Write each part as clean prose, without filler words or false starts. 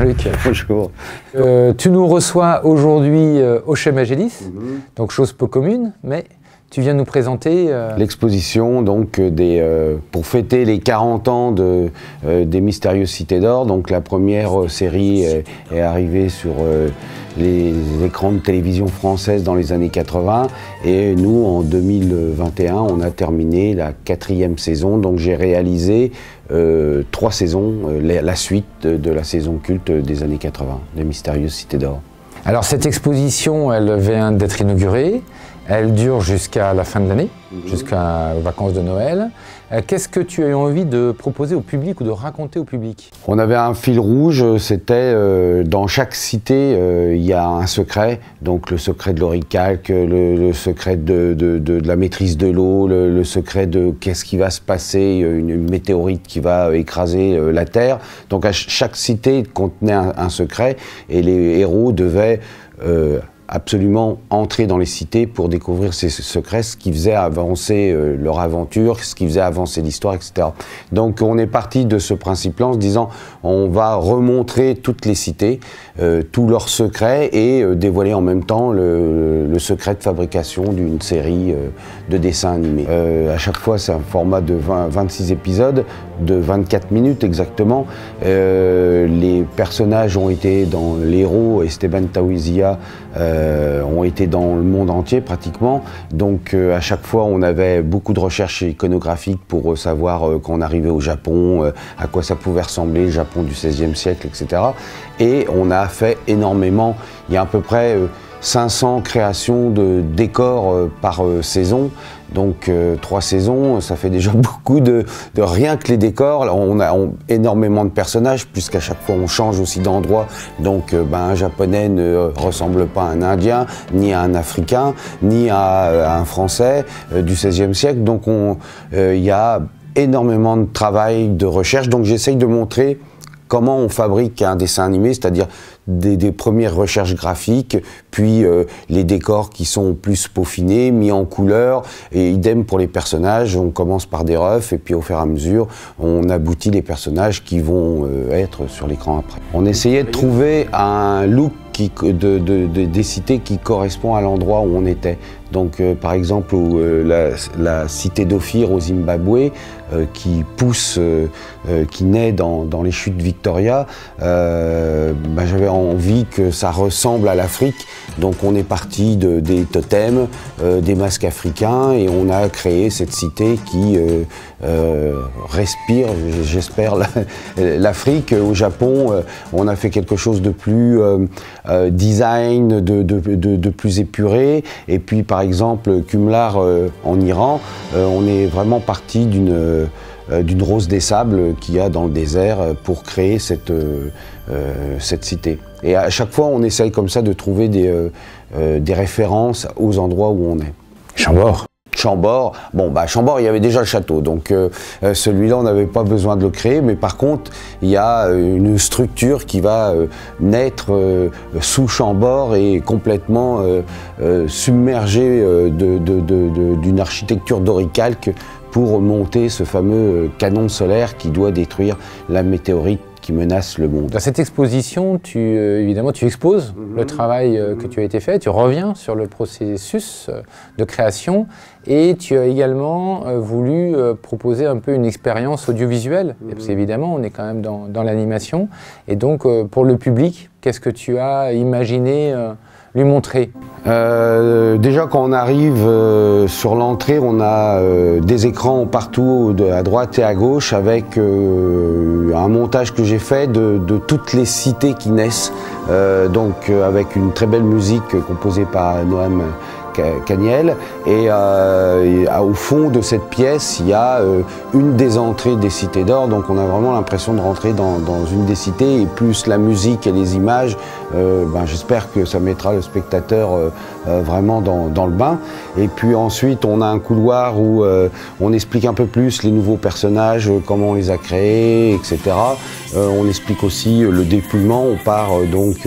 Jean-Luc. Bonjour. Tu nous reçois aujourd'hui au Chez Magélis, donc chose peu commune, mais tu viens nous présenter... L'exposition donc, pour fêter les 40 ans des Mystérieuses Cités d'Or. Donc la première série est arrivée sur les écrans de télévision française dans les années 80 et nous en 2021 on a terminé la 4e saison. Donc j'ai réalisé 3 saisons, la suite de la saison culte des années 80, des Mystérieuses Cités d'Or. Alors cette exposition, elle vient d'être inaugurée, elle dure jusqu'à la fin de l'année, jusqu'aux vacances de Noël. Qu'est-ce que tu as eu envie de proposer au public ou de raconter au public? On avait un fil rouge, c'était dans chaque cité, il y a un secret, donc le secret de l'oricalque, le secret de la maîtrise de l'eau, le secret de qu'est-ce qui va se passer, une météorite qui va écraser la Terre. Donc chaque cité contenait un secret et les héros devaient absolument entrer dans les cités pour découvrir ces secrets, ce qui faisait avancer leur aventure, ce qui faisait avancer l'histoire, etc. Donc on est parti de ce principe-là en se disant on va remontrer toutes les cités, tous leurs secrets et dévoiler en même temps le secret de fabrication d'une série de dessins animés. À chaque fois c'est un format de 26 épisodes, de 24 minutes exactement. Les personnages ont été dans les héros, Esteban Tawizia, ont été dans le monde entier pratiquement, donc à chaque fois on avait beaucoup de recherches iconographiques pour savoir quand on arrivait au Japon, à quoi ça pouvait ressembler, le Japon du XVIe siècle, etc. Et on a fait énormément, il y a à peu près 500 créations de décors par saison, donc 3 saisons, ça fait déjà beaucoup de rien que les décors. Là, on a énormément de personnages, puisqu'à chaque fois on change aussi d'endroit, donc un japonais ne ressemble pas à un indien, ni à un africain, ni à un français du XVIe siècle, donc il y a énormément de travail, de recherche, donc j'essaye de montrer comment on fabrique un dessin animé, c'est-à-dire des premières recherches graphiques, puis les décors qui sont plus peaufinés, mis en couleur, et idem pour les personnages, on commence par des refs, et puis au fur et à mesure, on aboutit les personnages qui vont être sur l'écran après. On essayait de trouver un look des cités qui correspond à l'endroit où on était. Donc par exemple la cité d'Ophir au Zimbabwe qui pousse, qui naît dans les chutes Victoria, j'avais envie que ça ressemble à l'Afrique, donc on est parti des totems, des masques africains et on a créé cette cité qui respire, j'espère, l'Afrique. Au Japon, on a fait quelque chose de plus design, de plus épuré, et puis par exemple Kumlar en Iran, on est vraiment parti d'une rose des sables qu'il y a dans le désert pour créer cette cité. Et à chaque fois on essaye comme ça de trouver des références aux endroits où on est. Chambord. Chambord, Chambord, il y avait déjà le château, donc celui-là, on n'avait pas besoin de le créer, mais par contre, il y a une structure qui va naître sous Chambord et complètement submergée d'une architecture doricalque pour monter ce fameux canon solaire qui doit détruire la météorite qui menace le monde. Dans cette exposition, évidemment, tu exposes le travail que tu as été fait, tu reviens sur le processus de création et tu as également voulu proposer un peu une expérience audiovisuelle. Parce qu'évidemment, on est quand même dans l'animation. Et donc, pour le public, qu'est-ce que tu as imaginé lui montrer? Déjà quand on arrive sur l'entrée, on a des écrans partout à droite et à gauche avec un montage que j'ai fait de toutes les cités qui naissent, donc avec une très belle musique composée par Noam Caniel, et au fond de cette pièce il y a une des entrées des cités d'or, donc on a vraiment l'impression de rentrer dans une des cités, et plus la musique et les images, j'espère que ça mettra le spectateur vraiment dans le bain. Et puis ensuite on a un couloir où on explique un peu plus les nouveaux personnages, comment on les a créés, etc. On explique aussi le dépouillement, on part donc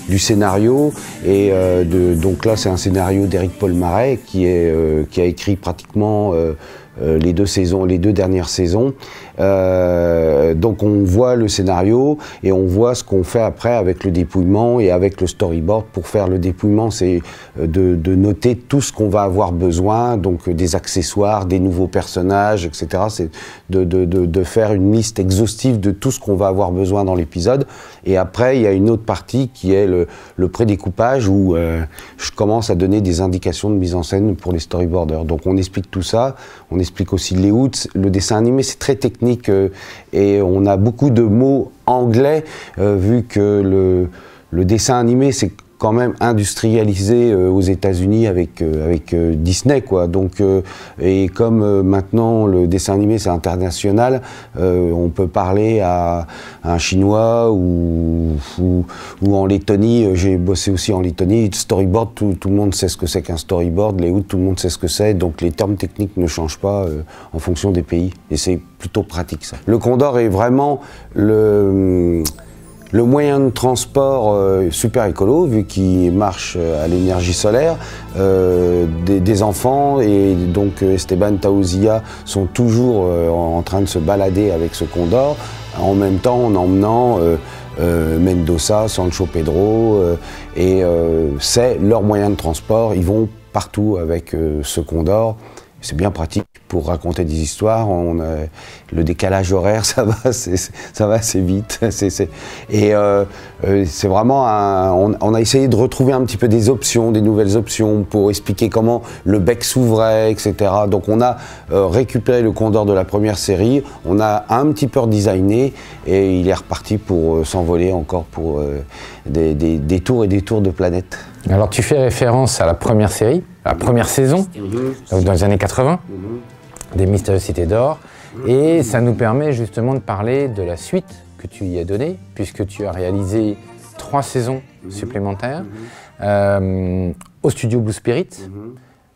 du scénario, et donc là c'est un scénario d'Éric Paul Marais qui a écrit pratiquement les deux dernières saisons. Donc on voit le scénario et on voit ce qu'on fait après avec le dépouillement et avec le storyboard. Pour faire le dépouillement, c'est de noter tout ce qu'on va avoir besoin, donc des accessoires, des nouveaux personnages, etc. C'est de faire une liste exhaustive de tout ce qu'on va avoir besoin dans l'épisode. Et après, il y a une autre partie qui est le prédécoupage où je commence à donner des indications de mise en scène pour les storyboarders. Donc on explique tout ça, on explique aussi les layouts. Le dessin animé, c'est très technique et on a beaucoup de mots anglais vu que le dessin animé, c'est quand même industrialisé aux États-Unis avec Disney, quoi. Donc et comme maintenant le dessin animé c'est international, on peut parler à un Chinois ou en Lettonie. J'ai bossé aussi en Lettonie. Storyboard, tout le monde sait ce que c'est qu'un storyboard. Layout, tout le monde sait ce que c'est. Donc les termes techniques ne changent pas en fonction des pays. Et c'est plutôt pratique ça. Le Condor est vraiment le moyen de transport super écolo, vu qu'il marche à l'énergie solaire. Des enfants et donc Esteban Taouzia sont toujours en train de se balader avec ce Condor, en même temps en emmenant Mendoza, Sancho Pedro, et c'est leur moyen de transport. Ils vont partout avec ce Condor. C'est bien pratique pour raconter des histoires. Le décalage horaire, ça va assez vite. Et c'est vraiment on a essayé de retrouver un petit peu des options, des nouvelles options pour expliquer comment le bec s'ouvrait, etc. Donc on a récupéré le Condor de la première série, on a un petit peu redesigné et il est reparti pour s'envoler encore pour des tours et des tours de planète. Alors tu fais référence à la première série, à la première saison, donc dans les années 80, des Mystérieuses Cités d'Or, et ça nous permet justement de parler de la suite que tu y as donnée, puisque tu as réalisé 3 saisons supplémentaires au studio Blue Spirit,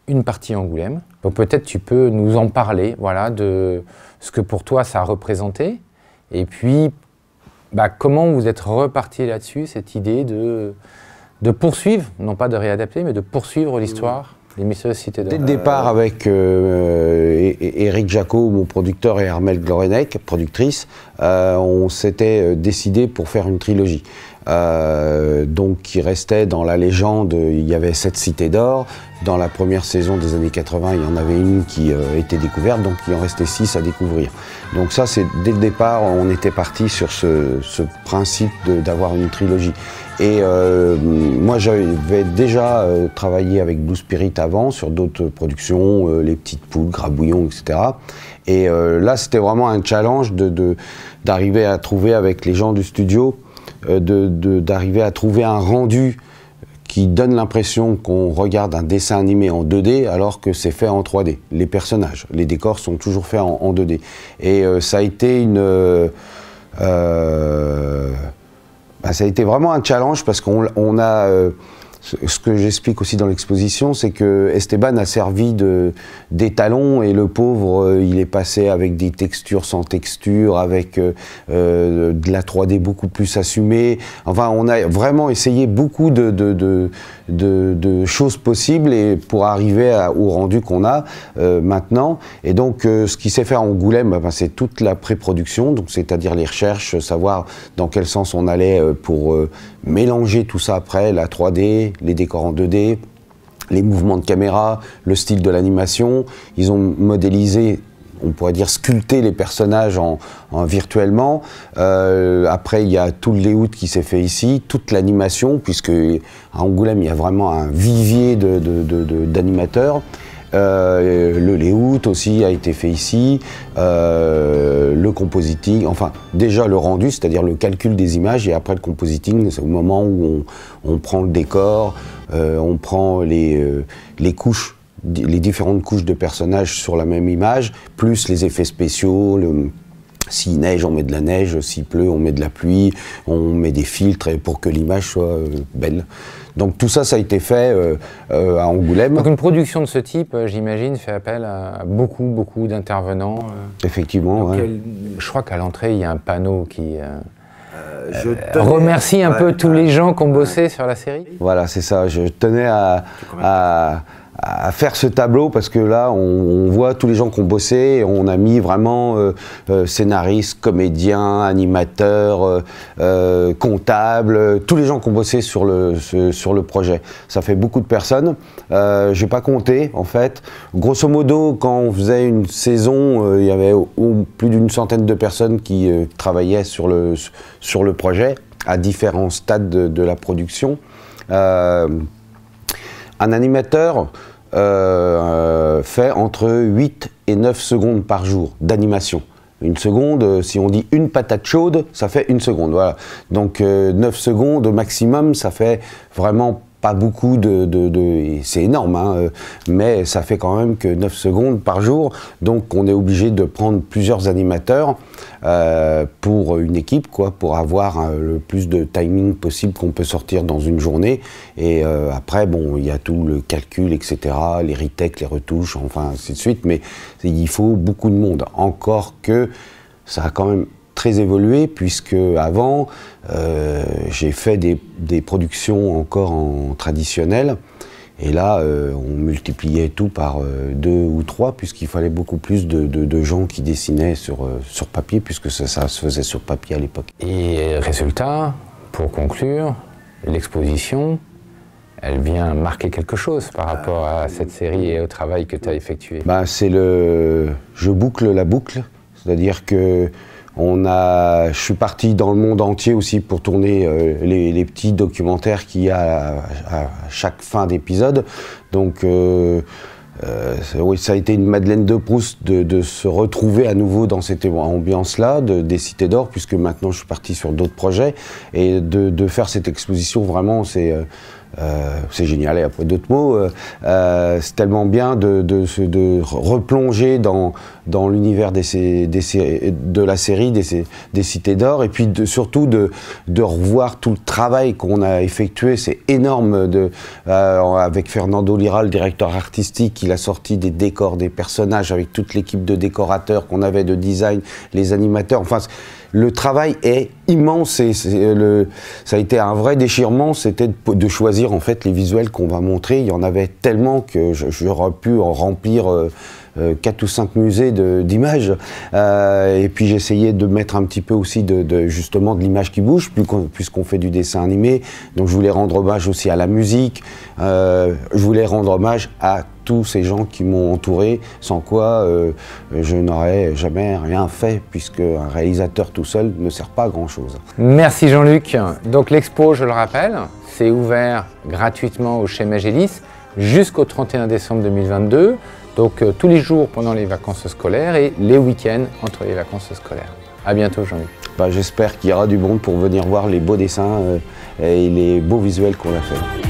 une partie à Angoulême. Donc peut-être tu peux nous en parler, voilà, de ce que pour toi ça a représenté, et puis comment vous êtes reparti là-dessus, cette idée de poursuivre, non pas de réadapter, mais de poursuivre l'histoire des Mystérieuses Cités d'Or. Dès le départ, avec Éric Jacot, mon producteur, et Armelle Glorenec, productrice, on s'était décidé pour faire une trilogie. Donc qui restait dans la légende, il y avait 7 cités d'or. Dans la première saison des années 80, il y en avait une qui était découverte, donc il en restait 6 à découvrir. Donc ça, c'est dès le départ, on était parti sur ce principe d'avoir une trilogie. Et moi, j'avais déjà travaillé avec Blue Spirit avant, sur d'autres productions, Les Petites Poules, Grabouillon, etc. Et là, c'était vraiment un challenge d'arriver à trouver avec les gens du studio, d'arriver à trouver un rendu qui donne l'impression qu'on regarde un dessin animé en 2D alors que c'est fait en 3D. Les personnages, les décors sont toujours faits en 2D. Et ça a été ça a été vraiment un challenge parce qu'on a... ce que j'explique aussi dans l'exposition, c'est que Esteban a servi d'étalon et le pauvre, il est passé avec des textures sans texture, avec de la 3D beaucoup plus assumée. Enfin, on a vraiment essayé beaucoup de choses possibles et pour arriver au rendu qu'on a maintenant. Et donc, ce qui s'est fait à Angoulême, c'est toute la pré-production, donc c'est-à-dire les recherches, savoir dans quel sens on allait pour mélanger tout ça après, la 3D, les décors en 2D, les mouvements de caméra, le style de l'animation. Ils ont modélisé, on pourrait dire sculpté les personnages virtuellement. Après, il y a tout le layout qui s'est fait ici, toute l'animation, puisque à Angoulême, il y a vraiment un vivier d'animateurs. Le layout aussi a été fait ici, le compositing, enfin déjà le rendu, c'est-à-dire le calcul des images, et après le compositing, c'est au moment où on prend le décor, on prend les couches, les différentes couches de personnages sur la même image, plus les effets spéciaux, s'il neige, on met de la neige, s'il pleut, on met de la pluie, on met des filtres pour que l'image soit belle. Donc tout ça, ça a été fait à Angoulême. Donc une production de ce type, j'imagine, fait appel à beaucoup d'intervenants. Effectivement, ouais. Je crois qu'à l'entrée, il y a un panneau qui remercie un peu tous les gens qui ont bossé sur la série. Voilà, c'est ça. Je tenais à à faire ce tableau, parce que là, on voit tous les gens qui ont bossé, on a mis vraiment scénaristes, comédiens, animateurs, comptables, tous les gens qui ont bossé sur le projet. Ça fait beaucoup de personnes. Je n'ai pas compté, en fait. Grosso modo, quand on faisait une saison, il y avait plus d'une centaine de personnes qui travaillaient sur le projet, à différents stades de la production. Un animateur fait entre 8 et 9 secondes par jour d'animation. Une seconde, si on dit une patate chaude, ça fait une seconde. Voilà. Donc 9 secondes maximum, ça fait vraiment pas beaucoup c'est énorme, hein, mais ça fait quand même que 9 secondes par jour. Donc on est obligé de prendre plusieurs animateurs pour une équipe, quoi, pour avoir le plus de timing possible qu'on peut sortir dans une journée. Et après, bon, il y a tout le calcul, etc., les retakes, les retouches, enfin ainsi de suite, mais il faut beaucoup de monde. Encore que ça a quand même très évolué, puisque avant j'ai fait des productions encore en traditionnel, et là on multipliait tout par 2 ou 3, puisqu'il fallait beaucoup plus de gens qui dessinaient sur papier, puisque ça se faisait sur papier à l'époque. Et résultat, pour conclure, l'exposition, elle vient marquer quelque chose par rapport à cette série et au travail que tu as effectué. C'est je boucle la boucle, c'est-à-dire que je suis parti dans le monde entier aussi pour tourner les petits documentaires qu'il y a à chaque fin d'épisode. Donc oui, ça a été une Madeleine de Proust de se retrouver à nouveau dans cette ambiance-là, des Cités d'Or, puisque maintenant je suis parti sur d'autres projets. Et de faire cette exposition, vraiment, c'est génial. Et après d'autres mots, c'est tellement bien de replonger dans l'univers de la série des Cités d'Or, et puis surtout de revoir tout le travail qu'on a effectué. C'est énorme avec Fernando Lira, le directeur artistique. Il a sorti des décors, des personnages avec toute l'équipe de décorateurs qu'on avait, de design, les animateurs. Enfin, le travail est immense, et ça a été un vrai déchirement, c'était de choisir en fait les visuels qu'on va montrer. Il y en avait tellement que j'aurais pu en remplir 4 ou 5 musées d'images. Et puis j'essayais de mettre un petit peu aussi justement de l'image qui bouge, puisqu'on fait du dessin animé. Donc je voulais rendre hommage aussi à la musique, je voulais rendre hommage à tous ces gens qui m'ont entouré, sans quoi je n'aurais jamais rien fait, puisque un réalisateur tout seul ne sert pas à grand chose. Merci Jean-Luc. Donc l'expo, je le rappelle, c'est ouvert gratuitement au Chez Magélis jusqu'au 31 décembre 2022. Donc tous les jours pendant les vacances scolaires et les week-ends entre les vacances scolaires. À bientôt Jean-Luc. J'espère qu'il y aura du monde pour venir voir les beaux dessins et les beaux visuels qu'on a fait.